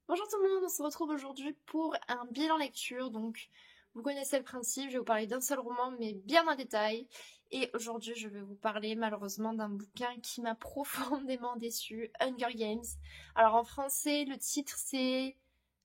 Bonjour tout le monde, on se retrouve aujourd'hui pour un bilan lecture. Donc, vous connaissez le principe, je vais vous parler d'un seul roman, mais bien en détail. Et aujourd'hui, je vais vous parler malheureusement d'un bouquin qui m'a profondément déçue, Hunger Games. Alors en français, le titre c'est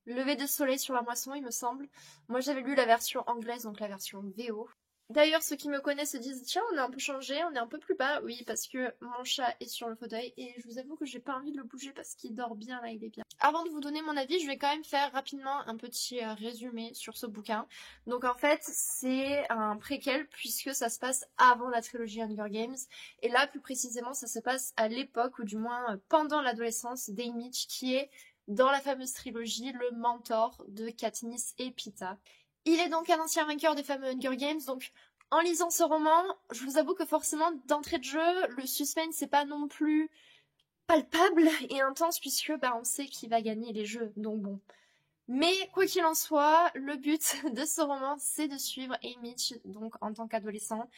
Lever de soleil sur la moisson, il me semble. Moi, j'avais lu la version anglaise, donc la version VO. D'ailleurs, ceux qui me connaissent se disent tiens, on est un peu changé, on est un peu plus bas. Oui, parce que mon chat est sur le fauteuil et je vous avoue que j'ai pas envie de le bouger parce qu'il dort bien là, il est bien. Avant de vous donner mon avis, je vais quand même faire rapidement un petit résumé sur ce bouquin. Donc en fait, c'est un préquel puisque ça se passe avant la trilogie Hunger Games. Et là, plus précisément, ça se passe à l'époque, ou du moins pendant l'adolescence d'Haymitch, qui est dans la fameuse trilogie le mentor de Katniss et Peeta. Il est donc un ancien vainqueur des fameux Hunger Games, donc en lisant ce roman, je vous avoue que forcément, d'entrée de jeu, le suspense c'est pas non plus palpable et intense puisque on sait qui va gagner les jeux, donc bon. Mais quoi qu'il en soit, le but de ce roman c'est de suivre Haymitch, donc en tant qu'adolescent.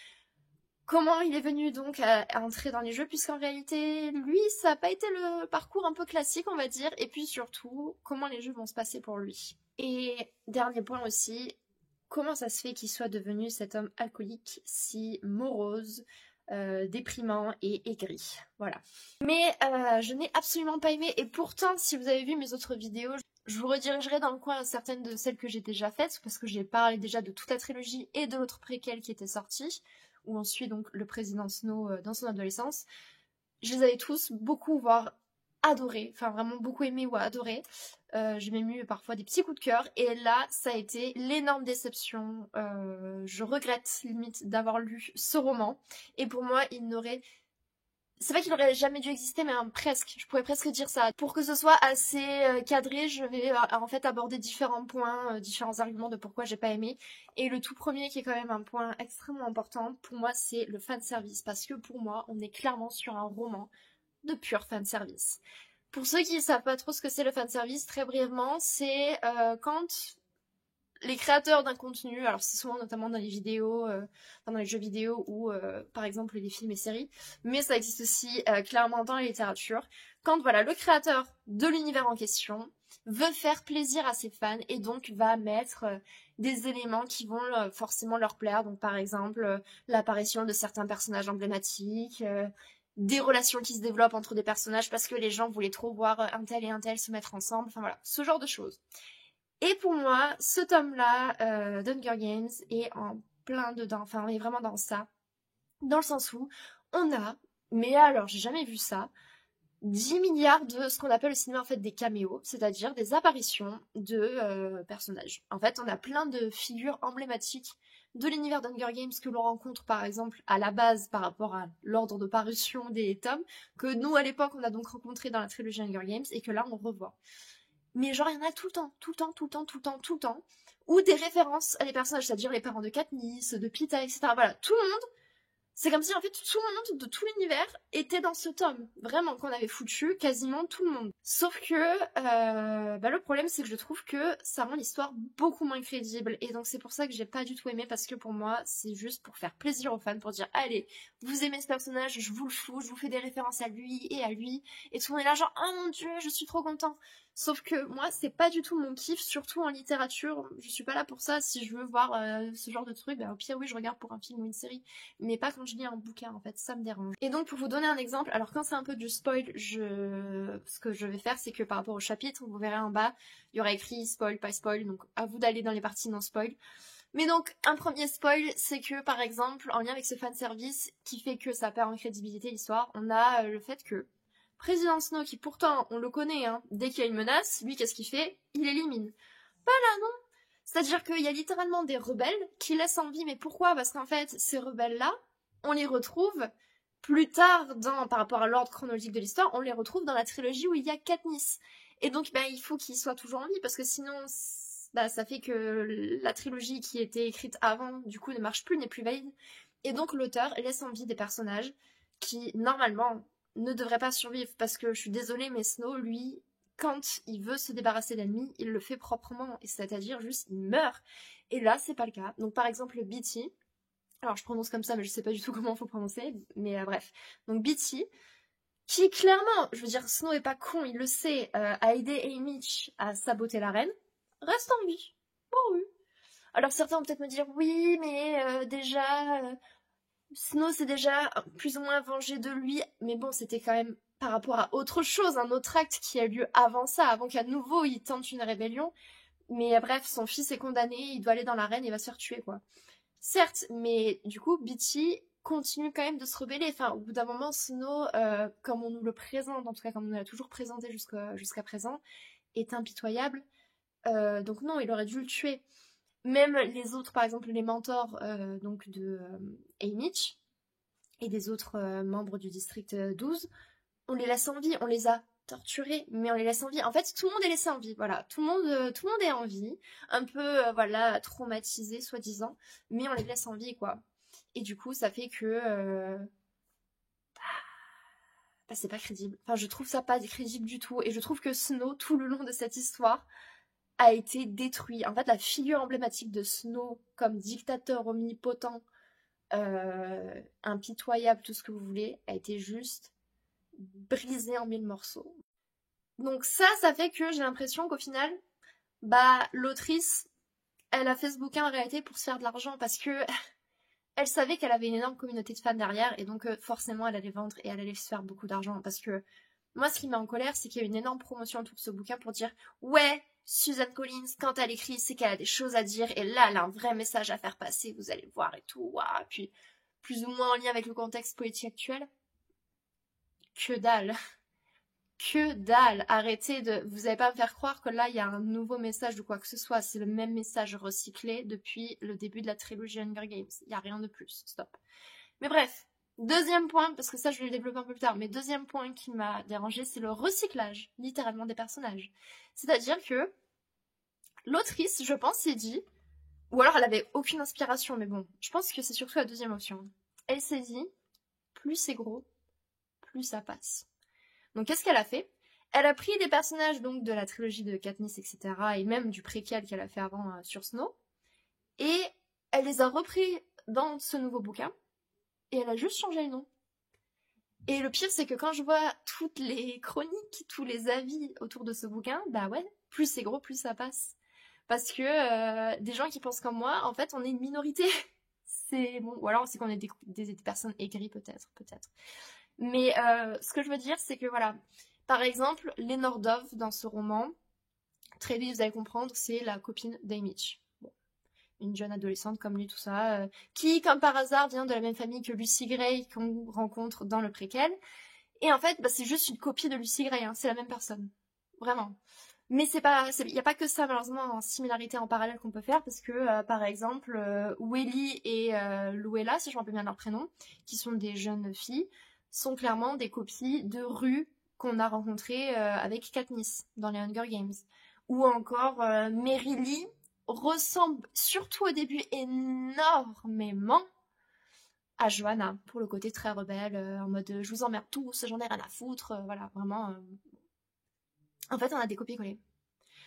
Comment il est venu donc à entrer dans les jeux, puisqu'en réalité, lui, ça n'a pas été le parcours un peu classique, on va dire, et puis surtout, comment les jeux vont se passer pour lui. Et dernier point aussi, comment ça se fait qu'il soit devenu cet homme alcoolique si morose, déprimant et aigri. Voilà. Mais je n'ai absolument pas aimé, et pourtant, si vous avez vu mes autres vidéos, je vous redirigerai dans le coin certaines de celles que j'ai déjà faites, parce que j'ai parlé déjà de toute la trilogie et de l'autre préquel qui était sorti, où on suit donc le président Snow dans son adolescence. Je les avais tous beaucoup, voire adorés, enfin vraiment beaucoup aimés ou adorés. J'ai même eu parfois des petits coups de cœur, et là ça a été l'énorme déception. Je regrette limite d'avoir lu ce roman, et pour moi il n'aurait... C'est vrai qu'il aurait jamais dû exister, mais presque. Je pourrais presque dire ça. Pour que ce soit assez cadré, je vais en fait aborder différents points, différents arguments de pourquoi j'ai pas aimé. Et le tout premier, qui est quand même un point extrêmement important, pour moi, c'est le fanservice. Parce que pour moi, on est clairement sur un roman de pur fanservice. Pour ceux qui ne savent pas trop ce que c'est le fanservice, très brièvement, c'est quand les créateurs d'un contenu, alors c'est souvent notamment dans les vidéos, dans les jeux vidéo ou par exemple les films et séries, mais ça existe aussi clairement dans la littérature, quand voilà le créateur de l'univers en question veut faire plaisir à ses fans et donc va mettre des éléments qui vont forcément leur plaire, donc par exemple l'apparition de certains personnages emblématiques, des relations qui se développent entre des personnages parce que les gens voulaient trop voir un tel et un tel se mettre ensemble, enfin voilà, ce genre de choses. Et pour moi, ce tome-là d'Hunger Games est en plein dedans, enfin on est vraiment dans ça, dans le sens où on a, mais alors j'ai jamais vu ça, 10 milliards de ce qu'on appelle le cinéma en fait des caméos, c'est-à-dire des apparitions de personnages. En fait, on a plein de figures emblématiques de l'univers d'Hunger Games que l'on rencontre par exemple à la base par rapport à l'ordre de parution des tomes, que nous à l'époque on a donc rencontré dans la trilogie Hunger Games et que là on revoit. Mais genre, il y en a tout le temps, tout le temps, tout le temps, tout le temps, tout le temps. Ou des références à des personnages, c'est-à-dire les parents de Katniss, de Peeta, etc. Voilà, tout le monde, c'est comme si en fait tout le monde de tout l'univers était dans ce tome. Vraiment, qu'on avait foutu quasiment tout le monde. Sauf que le problème c'est que je trouve que ça rend l'histoire beaucoup moins crédible. Et donc c'est pour ça que j'ai pas du tout aimé, parce que pour moi c'est juste pour faire plaisir aux fans, pour dire allez, vous aimez ce personnage, je vous le fous, je vous fais des références à lui et à lui. Et tout le monde est là genre oh mon dieu, je suis trop content. Sauf que moi, c'est pas du tout mon kiff, surtout en littérature. Je suis pas là pour ça. Si je veux voir ce genre de truc, au pire, oui, je regarde pour un film ou une série. Mais pas quand je lis un bouquin, en fait. Ça me dérange. Et donc, pour vous donner un exemple, alors quand c'est un peu du spoil, ce que je vais faire, c'est que par rapport au chapitre, vous verrez en bas, il y aura écrit spoil, pas spoil. Donc, à vous d'aller dans les parties non spoil. Mais donc, un premier spoil, c'est que, par exemple, en lien avec ce fanservice, qui fait que ça perd en crédibilité l'histoire, on a le fait que Président Snow, qui pourtant, on le connaît, hein, dès qu'il y a une menace, lui, qu'est-ce qu'il fait? Il élimine. Pas là, non. C'est-à-dire qu'il y a littéralement des rebelles qui laissent en vie, mais pourquoi? Parce qu'en fait, ces rebelles-là, on les retrouve plus tard, par rapport à l'ordre chronologique de l'histoire, on les retrouve dans la trilogie où il y a Katniss. Et donc, il faut qu'ils soient toujours en vie, parce que sinon, ça fait que la trilogie qui était écrite avant, du coup, ne marche plus, n'est plus valide. Et donc, l'auteur laisse en vie des personnages qui, normalement, ne devrait pas survivre, parce que je suis désolée, mais Snow, lui, quand il veut se débarrasser d'ennemis, il le fait proprement, et c'est-à-dire juste il meurt. Et là, c'est pas le cas. Donc par exemple, Beetee, alors je prononce comme ça, mais je sais pas du tout comment il faut prononcer, mais bref. Donc Beetee, qui clairement, je veux dire, Snow est pas con, il le sait, a aidé Haymitch à saboter la reine, reste en vie. Bon oui. Alors certains vont peut-être me dire, oui, mais déjà, Snow s'est déjà plus ou moins vengé de lui, mais bon, c'était quand même par rapport à autre chose, un autre acte qui a lieu avant ça, avant qu'à nouveau il tente une rébellion. Mais bref, son fils est condamné, il doit aller dans l'arène et il va se faire tuer, quoi. Certes, mais du coup, Beatty continue quand même de se rebeller. Enfin, au bout d'un moment, Snow, comme on nous le présente, en tout cas comme on nous l'a toujours présenté jusqu'à présent, est impitoyable. Donc non, il aurait dû le tuer. Même les autres, par exemple les mentors donc de Haymitch et des autres membres du district 12, on les laisse en vie, on les a torturés, mais on les laisse en vie. En fait, tout le monde est laissé en vie, voilà. Tout le monde est en vie, un peu, voilà, traumatisé, soi-disant, mais on les laisse en vie, quoi. Et du coup, ça fait que... bah, c'est pas crédible. Enfin, je trouve ça pas crédible du tout. Et je trouve que Snow, tout le long de cette histoire, a été détruit. En fait, la figure emblématique de Snow comme dictateur omnipotent, impitoyable, tout ce que vous voulez, a été juste brisée en mille morceaux. Donc ça fait que j'ai l'impression qu'au final, bah l'autrice, elle a fait ce bouquin en réalité pour se faire de l'argent parce que elle savait qu'elle avait une énorme communauté de fans derrière et donc forcément elle allait vendre et elle allait se faire beaucoup d'argent parce que moi ce qui met en colère c'est qu'il y a une énorme promotion autour de ce bouquin pour dire ouais, Suzanne Collins quand elle écrit c'est qu'elle a des choses à dire et là elle a un vrai message à faire passer, vous allez voir et tout, waouh. Puis plus ou moins en lien avec le contexte politique actuel. Que dalle. Que dalle, arrêtez de... Vous allez pas me faire croire que là, il y a un nouveau message de quoi que ce soit. C'est le même message recyclé depuis le début de la trilogie Hunger Games. Il n'y a rien de plus, stop. Mais bref, deuxième point, parce que ça, je vais le développer un peu plus tard, mais deuxième point qui m'a dérangé, c'est le recyclage, littéralement, des personnages. C'est-à-dire que l'autrice, je pense, s'est dit... Ou alors elle avait aucune inspiration, mais bon, je pense que c'est surtout la deuxième option. Elle s'est dit, plus c'est gros, plus ça passe. Donc qu'est-ce qu'elle a fait? Elle a pris des personnages donc de la trilogie de Katniss, etc. et même du préquel qu'elle a fait avant sur Snow, et elle les a repris dans ce nouveau bouquin, et elle a juste changé le nom. Et le pire, c'est que quand je vois toutes les chroniques, tous les avis autour de ce bouquin, bah ouais, plus c'est gros, plus ça passe. Parce que des gens qui pensent comme moi, en fait, on est une minorité. C'est bon, ou alors c'est qu'on est des personnes aigries peut-être. Mais ce que je veux dire, c'est que voilà, par exemple, Lénore Dove, dans ce roman, très vite, vous allez comprendre, c'est la copine d'Haymitch. Bon, une jeune adolescente comme lui, tout ça, qui, comme par hasard, vient de la même famille que Lucy Gray, qu'on rencontre dans le préquel. Et en fait, bah, c'est juste une copie de Lucy Gray, hein, c'est la même personne. Vraiment. Mais il n'y a pas que ça, malheureusement, en similarité en parallèle qu'on peut faire, parce que, par exemple, Welly et Luella, si je me rappelle bien leur prénom, qui sont des jeunes filles, sont clairement des copies de Rue qu'on a rencontrées avec Katniss dans les Hunger Games. Ou encore, Mary Lee ressemble, surtout au début, énormément à Johanna, pour le côté très rebelle, en mode je vous emmerde tous, j'en ai rien à foutre, voilà, vraiment. En fait, on a des copier-coller.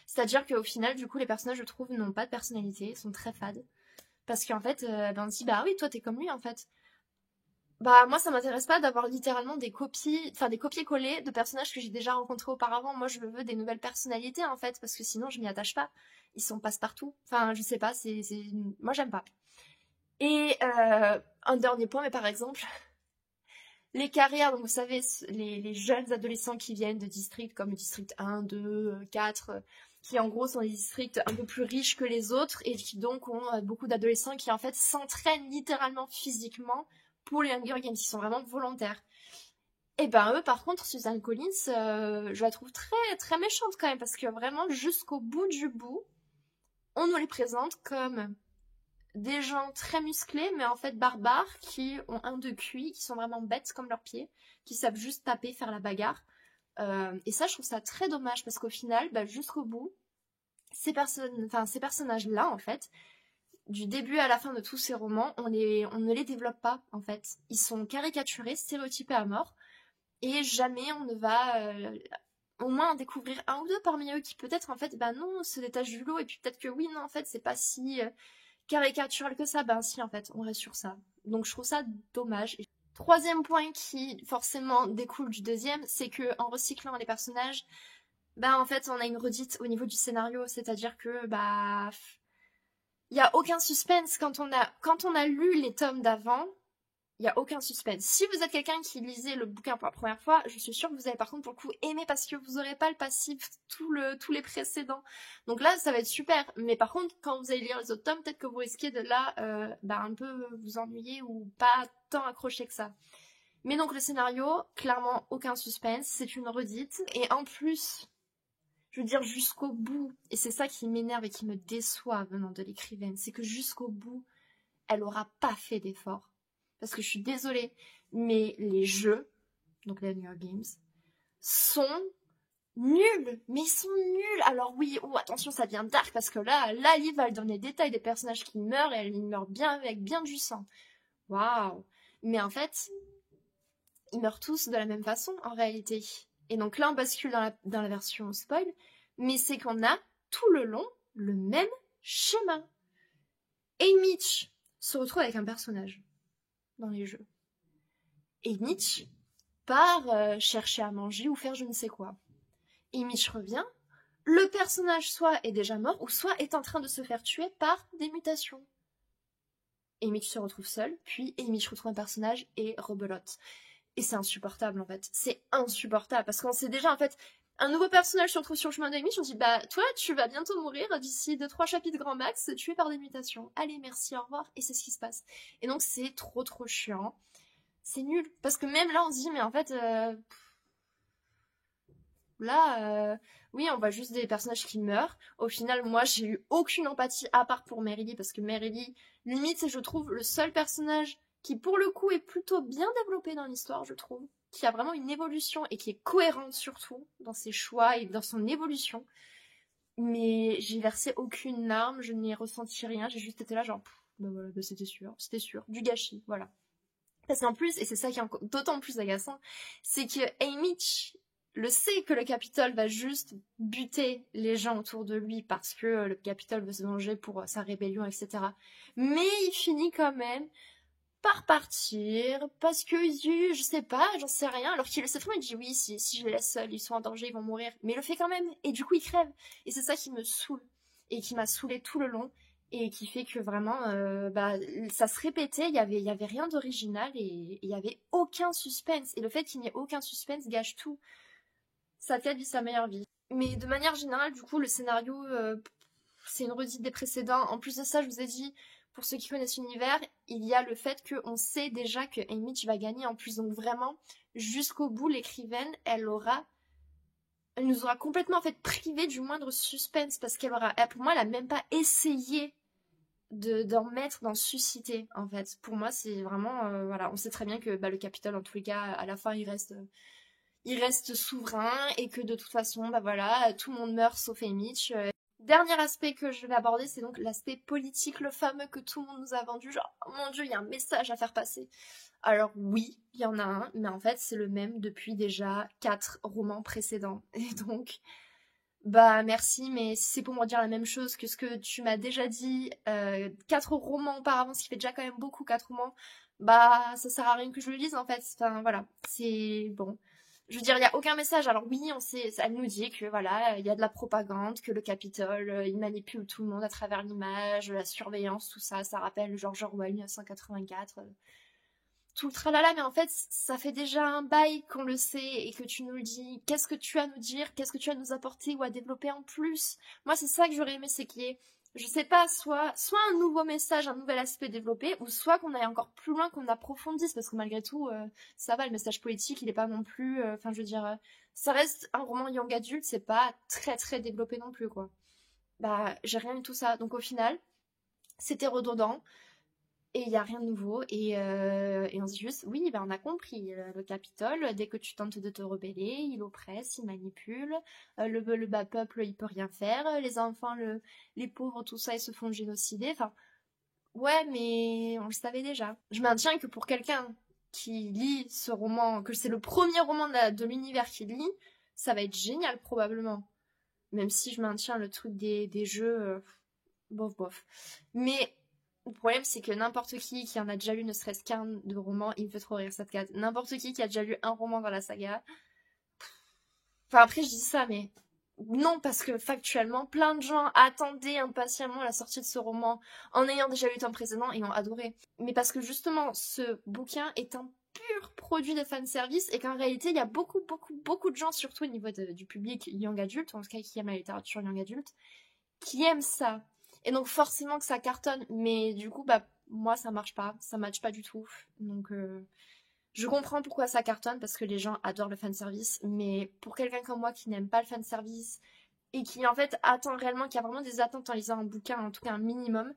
C'est-à-dire qu'au final, du coup, les personnages, je trouve, n'ont pas de personnalité, sont très fades. Parce qu'en fait, on se dit, bah oui, toi, t'es comme lui, en fait. Bah, moi, ça m'intéresse pas d'avoir littéralement des copies, enfin, des copier-coller de personnages que j'ai déjà rencontrés auparavant. Moi, je veux des nouvelles personnalités, en fait, parce que sinon, je m'y attache pas. Ils sont passe-partout. Enfin, je sais pas, moi, j'aime pas. Et un dernier point, mais par exemple, les carrières, donc vous savez, les jeunes adolescents qui viennent de districts comme le district 1, 2, 4, qui en gros sont des districts un peu plus riches que les autres et qui donc ont beaucoup d'adolescents qui en fait s'entraînent littéralement physiquement pour les Hunger Games, qui sont vraiment volontaires. Et ben eux, par contre, Suzanne Collins, je la trouve très très méchante quand même, parce que vraiment jusqu'au bout du bout, on nous les présente comme des gens très musclés, mais en fait barbares, qui ont un de QI, qui sont vraiment bêtes comme leurs pieds, qui savent juste taper, faire la bagarre. Et ça, je trouve ça très dommage, parce qu'au final, bah, jusqu'au bout, ces personnages-là, en fait, du début à la fin de tous ces romans, on ne les développe pas, en fait. Ils sont caricaturés, stéréotypés à mort, et jamais on ne va au moins en découvrir un ou deux parmi eux qui peut-être, en fait, bah non, se détachent du lot, et puis peut-être que oui, non, en fait, c'est pas si caricatural que ça. Ben si, en fait, on reste sur ça. Donc je trouve ça dommage. Troisième point qui forcément découle du deuxième, c'est que en recyclant les personnages, bah en fait on a une redite au niveau du scénario, c'est-à-dire que bah il y a aucun suspense quand on a lu les tomes d'avant. Il n'y a aucun suspense. Si vous êtes quelqu'un qui lisait le bouquin pour la première fois, je suis sûre que vous allez par contre pour le coup aimer parce que vous n'aurez pas le passif tous les précédents. Donc là, ça va être super. Mais par contre, quand vous allez lire les autres tomes, peut-être que vous risquez de là un peu vous ennuyer ou pas tant accrocher que ça. Mais donc le scénario, clairement aucun suspense, c'est une redite. Et en plus, je veux dire jusqu'au bout, et c'est ça qui m'énerve et qui me déçoit venant de l'écrivaine, c'est que jusqu'au bout, elle aura pas fait d'effort. Parce que je suis désolée, mais les jeux, donc les New York Games, sont nuls. Mais ils sont nuls. Alors oui, attention, ça devient dark, parce que là, Liv va donner des détails des personnages qui meurent, et ils meurent bien avec bien du sang. Waouh. Mais en fait, ils meurent tous de la même façon, en réalité. Et donc là, on bascule dans la version spoil, mais c'est qu'on a, tout le long, le même schéma. Et Mitch se retrouve avec un personnage dans les jeux. Et Mitch part chercher à manger ou faire je ne sais quoi. Et Mitch revient, le personnage soit est déjà mort ou soit est en train de se faire tuer par des mutations. Et Mitch se retrouve seul, puis Mitch retrouve un personnage et rebelote. Et c'est insupportable en fait. C'est insupportable parce qu'on sait déjà en fait, un nouveau personnage se retrouve sur le chemin de Mitch, on dit bah toi tu vas bientôt mourir d'ici 2-3 chapitres grand max, tué par des mutations. Allez merci, au revoir, et c'est ce qui se passe. Et donc c'est trop chiant. C'est nul. Parce que même là, on se dit, mais en fait, oui, on voit juste des personnages qui meurent. Au final, moi, j'ai eu aucune empathie à part pour Merrily, parce que Merrily, limite, c'est, je trouve, le seul personnage qui, pour le coup, est plutôt bien développé dans l'histoire, je trouve. Qui a vraiment une évolution et qui est cohérente, surtout, dans ses choix et dans son évolution. Mais j'ai versé aucune larme, je n'ai ressenti rien, j'ai juste été là, genre, bah voilà, bah c'était sûr. Du gâchis, voilà. Parce qu'en plus, et c'est ça qui est d'autant plus agaçant, c'est que Haymitch le sait que le Capitole va juste buter les gens autour de lui parce que le Capitole veut se venger pour sa rébellion, etc. Mais il finit quand même par partir parce que je sais pas, j'en sais rien, alors qu'il le sait très bien, il dit oui, si je les laisse seuls, ils sont en danger, ils vont mourir. Mais il le fait quand même, et du coup il crève. Et c'est ça qui me saoule, et qui m'a saoulée tout le long. Et qui fait que vraiment, ça se répétait, il y avait rien d'original et il y avait aucun suspense. Et le fait qu'il n'y ait aucun suspense gâche tout. Sa tête vit sa meilleure vie. Mais de manière générale, du coup, le scénario, c'est une redite des précédents. En plus de ça, je vous ai dit, pour ceux qui connaissent l'univers, il y a le fait qu'on sait déjà que Haymitch va gagner en plus. Donc vraiment, jusqu'au bout, l'écrivaine, elle nous aura complètement en fait privé du moindre suspense parce pour moi, elle a même pas essayé d'en mettre, d'en susciter en fait. Pour moi c'est vraiment voilà, on sait très bien que le Capitole en tous les cas à la fin il reste souverain et que de toute façon voilà, tout le monde meurt sauf Haymitch. Dernier aspect que je vais aborder, c'est donc l'aspect politique, le fameux que tout le monde nous a vendu, genre oh mon dieu il y a un message à faire passer. Alors oui, il y en a un, mais en fait c'est le même depuis déjà 4 romans précédents. Et donc bah merci, mais si c'est pour me dire la même chose que ce que tu m'as déjà dit 4 romans auparavant, ce qui fait déjà quand même beaucoup 4 romans, bah ça sert à rien que je le lise en fait. Enfin voilà, c'est bon. Je veux dire, il n'y a aucun message. Alors oui, on sait, elle nous dit que voilà, il y a de la propagande, que le Capitole, il manipule tout le monde à travers l'image, la surveillance, tout ça. Ça rappelle George Orwell 1984. Tout le tralala, mais en fait, ça fait déjà un bail qu'on le sait et que tu nous le dis. Qu'est-ce que tu as à nous dire? Qu'est-ce que tu as à nous apporter ou à développer en plus? Moi, c'est ça que j'aurais aimé, c'est qu'il y ait, je sais pas, soit un nouveau message, un nouvel aspect développé, ou soit qu'on aille encore plus loin, qu'on approfondisse, parce que malgré tout, ça va, le message politique, il est pas non plus, enfin, je veux dire, ça reste un roman young adulte, c'est pas très très développé non plus, quoi. Bah, j'ai rien eu tout ça. Donc au final, c'était redondant. Et il n'y a rien de nouveau. Et on se dit juste, oui, ben on a compris. Le Capitole, dès que tu tentes de te rebeller, il oppresse, il manipule. Le bas peuple, il peut rien faire. Les enfants, les pauvres, tout ça, ils se font génocider. Enfin, ouais, mais on le savait déjà. Je maintiens que pour quelqu'un qui lit ce roman, que c'est le premier roman de l'univers qu'il lit, ça va être génial probablement. Même si je maintiens le truc des jeux, bof bof. Mais Le problème, c'est que n'importe qui en a déjà lu ne serait-ce qu'un de roman, il me fait trop rire cette case. N'importe qui a déjà lu un roman dans la saga. Enfin, après, je dis ça, mais non, parce que factuellement, plein de gens attendaient impatiemment la sortie de ce roman en ayant déjà lu le temps précédent et ont adoré. Mais parce que justement, ce bouquin est un pur produit de fanservice et qu'en réalité, il y a beaucoup de gens, surtout au niveau du public young adulte, en tout cas qui aiment la littérature young adulte, qui aiment ça. Et donc forcément que ça cartonne, mais du coup, bah, moi, ça marche pas, ça matche pas du tout. Donc, je comprends pourquoi ça cartonne, parce que les gens adorent le fanservice, mais pour quelqu'un comme moi qui n'aime pas le fanservice, et qui en fait attend réellement, qui a vraiment des attentes en lisant un bouquin, en tout cas un minimum,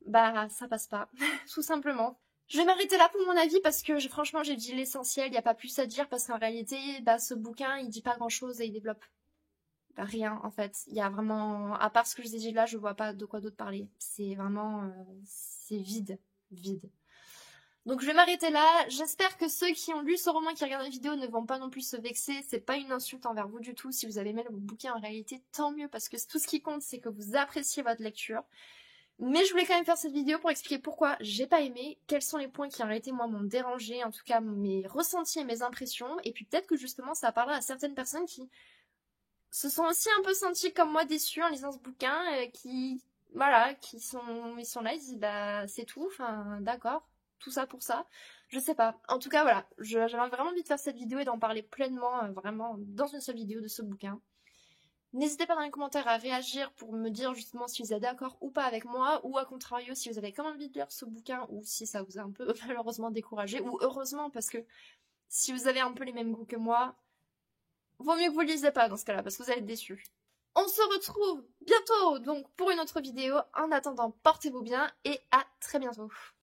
bah ça passe pas, tout simplement. Je vais m'arrêter là pour mon avis parce que franchement j'ai dit l'essentiel, il n'y a pas plus à dire parce qu'en réalité, bah ce bouquin il dit pas grand chose et il développe rien en fait. Il y a vraiment, à part ce que je vous ai dit là, je vois pas de quoi d'autre parler. C'est vraiment, c'est vide, vide. Donc je vais m'arrêter là. J'espère que ceux qui ont lu ce roman, qui regardent la vidéo, ne vont pas non plus se vexer. C'est pas une insulte envers vous du tout. Si vous avez aimé le bouquin en réalité, tant mieux, parce que tout ce qui compte, c'est que vous appréciez votre lecture. Mais je voulais quand même faire cette vidéo pour expliquer pourquoi j'ai pas aimé, quels sont les points qui en réalité moi m'ont dérangé, en tout cas mes ressentis et mes impressions, et puis peut-être que justement ça parlera à certaines personnes qui se sont aussi un peu senties comme moi déçues en lisant ce bouquin, qui voilà, ils sont là, ils disent bah c'est tout, enfin d'accord, tout ça pour ça, je sais pas. En tout cas voilà, j'avais vraiment envie de faire cette vidéo et d'en parler pleinement, vraiment dans une seule vidéo de ce bouquin. N'hésitez pas dans les commentaires à réagir pour me dire justement si vous êtes d'accord ou pas avec moi, ou à contrario si vous avez quand même envie de lire ce bouquin, ou si ça vous a un peu malheureusement découragé, ou heureusement, parce que si vous avez un peu les mêmes goûts que moi, vaut mieux que vous ne lisez pas dans ce cas-là, parce que vous allez être déçus. On se retrouve bientôt donc pour une autre vidéo. En attendant, portez-vous bien et à très bientôt.